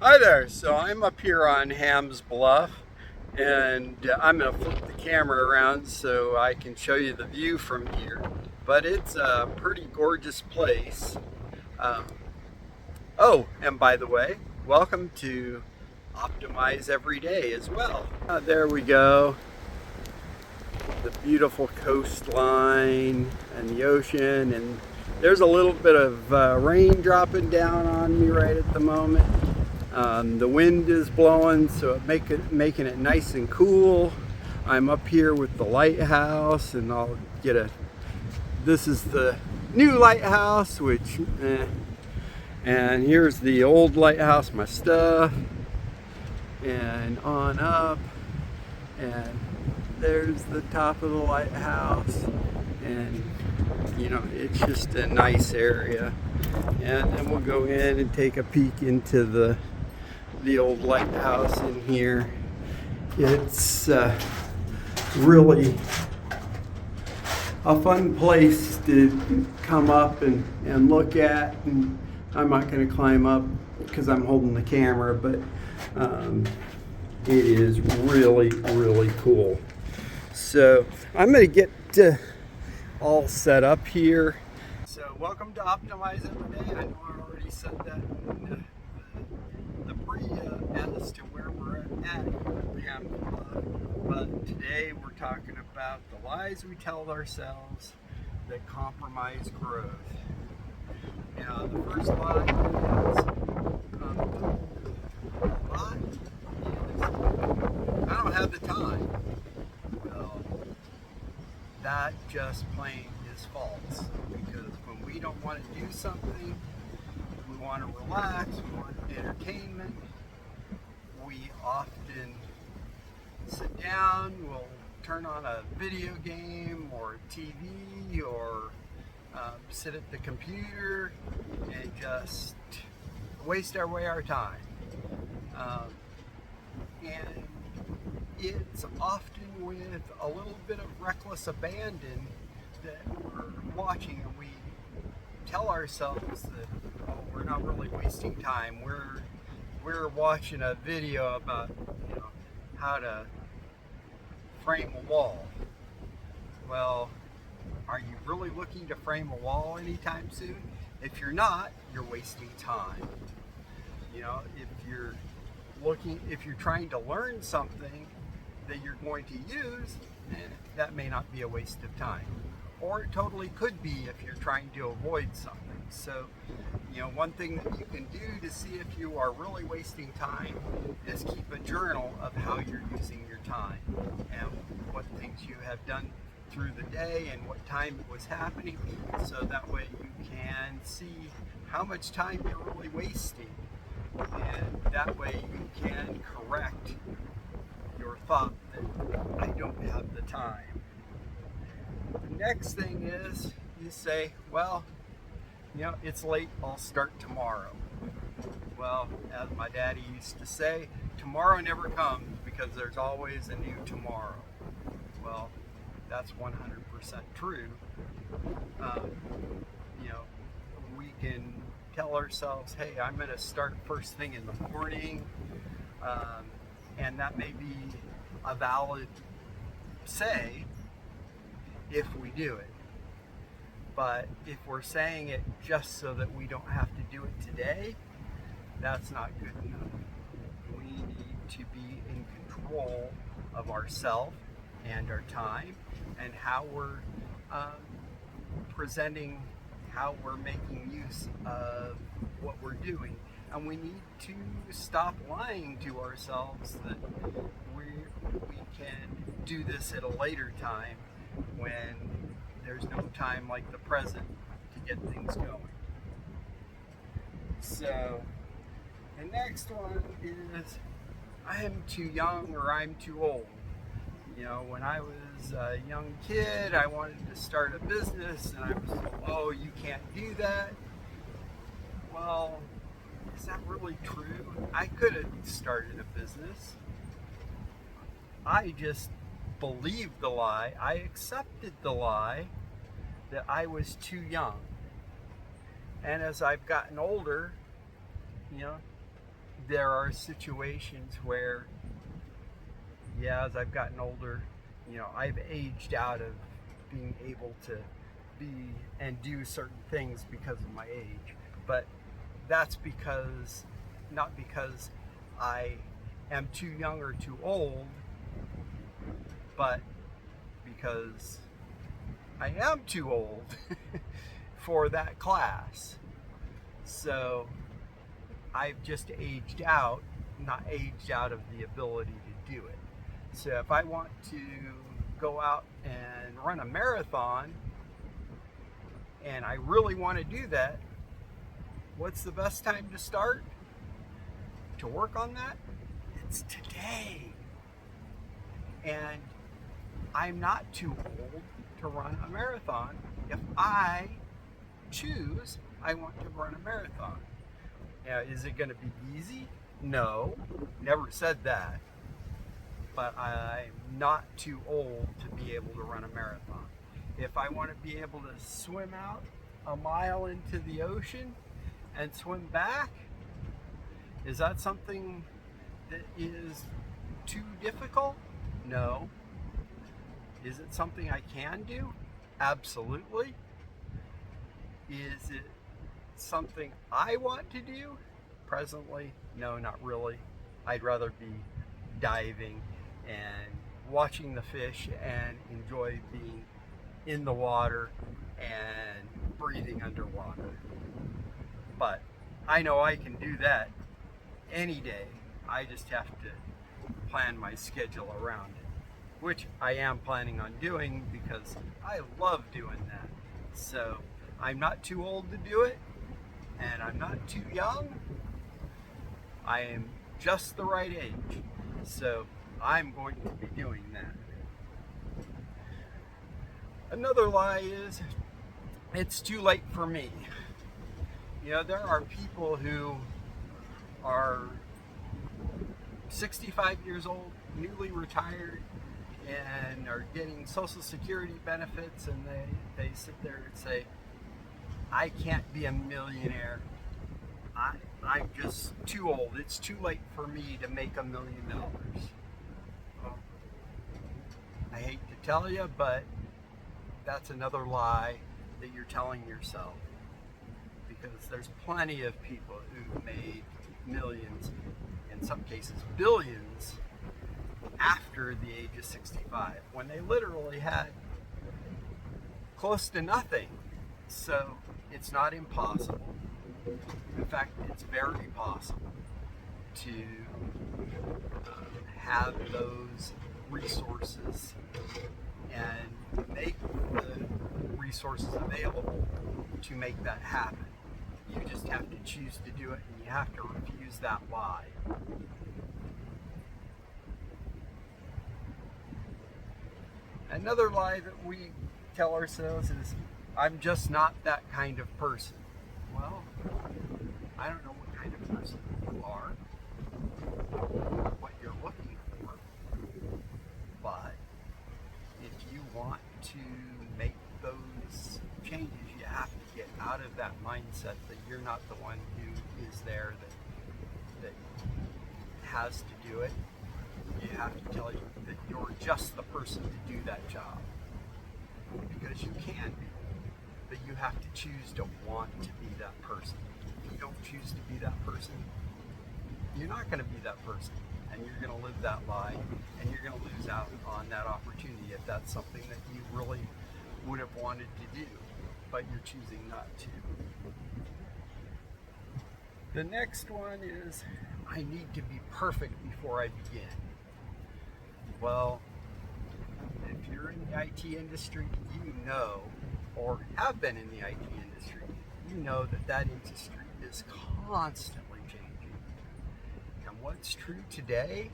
Hi there. So I'm up here on Ham's Bluff, and I'm going to flip the camera around so I can show you the view from here. But it's a pretty gorgeous place. Um, oh, and by the way, welcome to Optimize Every Day as well. There we go. The beautiful coastline and the ocean, and there's a little bit of rain dropping down on me right at the moment. The wind is blowing, so making it nice and cool. I'm up here with the lighthouse, and I'll get this is the new lighthouse, and here's the old lighthouse, my stuff, and on up, and there's the top of the lighthouse, and it's just a nice area. And then we'll go in and take a peek into the old lighthouse in here. It's really a fun place to come up and look at, and I'm not going to climb up because I'm holding the camera, but it is really cool. So I'm going to get all set up here. So welcome to Optimize Every Day. I know I already said that in the pre as to where we're at Ham, but today we're talking about the lies we tell ourselves that compromise growth. Now, the first lie is I don't have the time. Well, that just plain is false, because when we don't want to do something, we want to relax, we want entertainment, we often sit down, we'll turn on a video game or TV, or sit at the computer and just waste our time. And it's often with a little bit of reckless abandon that we're watching, and we tell ourselves that, oh, we're not really wasting time. We're watching a video about how to frame a wall. Well, are you really looking to frame a wall anytime soon? If you're not, you're wasting time. If you're trying to learn something that you're going to use, that may not be a waste of time. Or it totally could be if you're trying to avoid something. So, one thing that you can do to see if you are really wasting time is keep a journal of how you're using your time and what things you have done through the day and what time it was happening, so that way you can see how much time you're really wasting, and that way you can correct your thought that I don't have the time. The next thing is you say, well, it's late, I'll start tomorrow. Well, as my daddy used to say, tomorrow never comes because there's always a new tomorrow. Well, that's 100% true. We can tell ourselves, hey, I'm going to start first thing in the morning, and that may be a valid say if we do it. But if we're saying it just so that we don't have to do it today, that's not good enough. We need to be in control of ourselves and our time, and how we're presenting, how we're making use of what we're doing. And we need to stop lying to ourselves that we can do this at a later time, when there's no time like the present to get things going. So the next one is, I am too young or I'm too old. When I was a young kid, I wanted to start a business, and I was told, oh, you can't do that. Well, is that really true? I could have started a business. I just believed the lie. I accepted the lie that I was too young. And as I've gotten older, there are situations where, yeah, as I've gotten older, I've aged out of being able to be and do certain things because of my age. But that's not because I am too young or too old, but because I am too old for that class. So I've just aged out, not aged out of the ability to do it. So if I want to go out and run a marathon and I really want to do that, what's the best time to start to work on that? It's today. And I'm not too old to run a marathon if I choose I want to run a marathon. Now, is it going to be easy? No, never said that. But I'm not too old to be able to run a marathon. If I want to be able to swim out a mile into the ocean and swim back, is that something that is too difficult? No. Is it something I can do? Absolutely. Is it something I want to do? Presently, no, not really. I'd rather be diving and watching the fish and enjoy being in the water and breathing underwater. But I know I can do that any day. I just have to plan my schedule around it, which I am planning on doing because I love doing that. So I'm not too old to do it, and I'm not too young. I am just the right age. So I'm going to be doing that. Another lie is it's too late for me. There are people who are 65 years old, newly retired, and are getting Social Security benefits, and they sit there and say, I can't be a millionaire. I'm just too old. It's too late for me to make $1 million. Well, I hate to tell you, but that's another lie that you're telling yourself, because there's plenty of people who made millions, in some cases billions, after the age of 65, when they literally had close to nothing. So it's not impossible. In fact, it's very possible to have those resources and make the resources available to make that happen. You just have to choose to do it, and you have to refuse that lie. Another lie that we tell ourselves is, I'm just not that kind of person. Well, I don't know what kind of person you are, what you're looking for, but if you want to make those changes, you have to get out of that mindset that you're not the one who is there that has to do it. You have to tell you that you're just the person to do that job, because you can be, but you have to choose to want to be that person. If you don't choose to be that person, you're not going to be that person, and you're going to live that lie, and you're going to lose out on that opportunity if that's something that you really would have wanted to do, but you're choosing not to. The next one is, I need to be perfect before I begin. Well, if you're in the IT industry, you know, or have been in the IT industry, you know that industry is constantly changing. And what's true today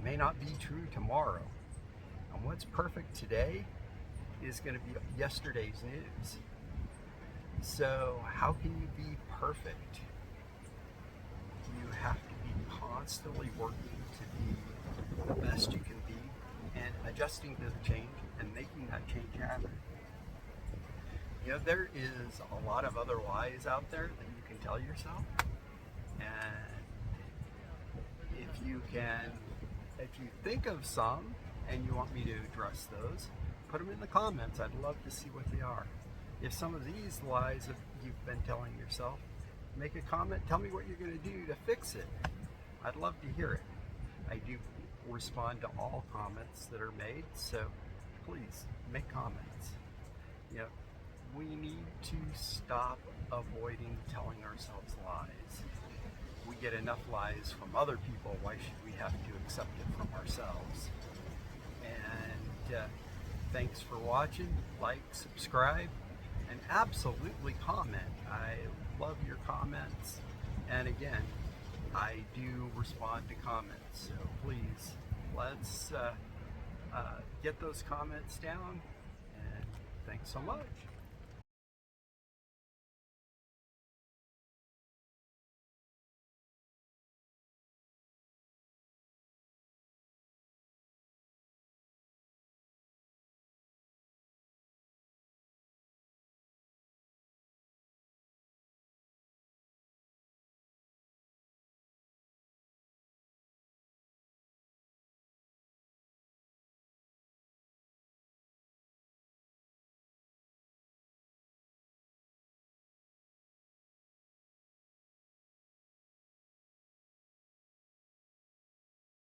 may not be true tomorrow. And what's perfect today is going to be yesterday's news. So how can you be perfect? You have to be constantly working to be the best you can be, and adjusting to the change and making that change happen. There is a lot of other lies out there that you can tell yourself, and if you think of some and you want me to address those, put them in the comments. I'd love to see what they are. If some of these lies you've been telling yourself, make a comment. Tell me what you're going to do to fix it. I'd love to hear it. I do respond to all comments that are made, so please make comments. You know, we need to stop avoiding telling ourselves lies. We get enough lies from other people. Why should we have to accept it from ourselves? And thanks for watching. Like, subscribe, and absolutely comment. I love your comments. And again, I do respond to comments. So please, let's get those comments down. And thanks so much.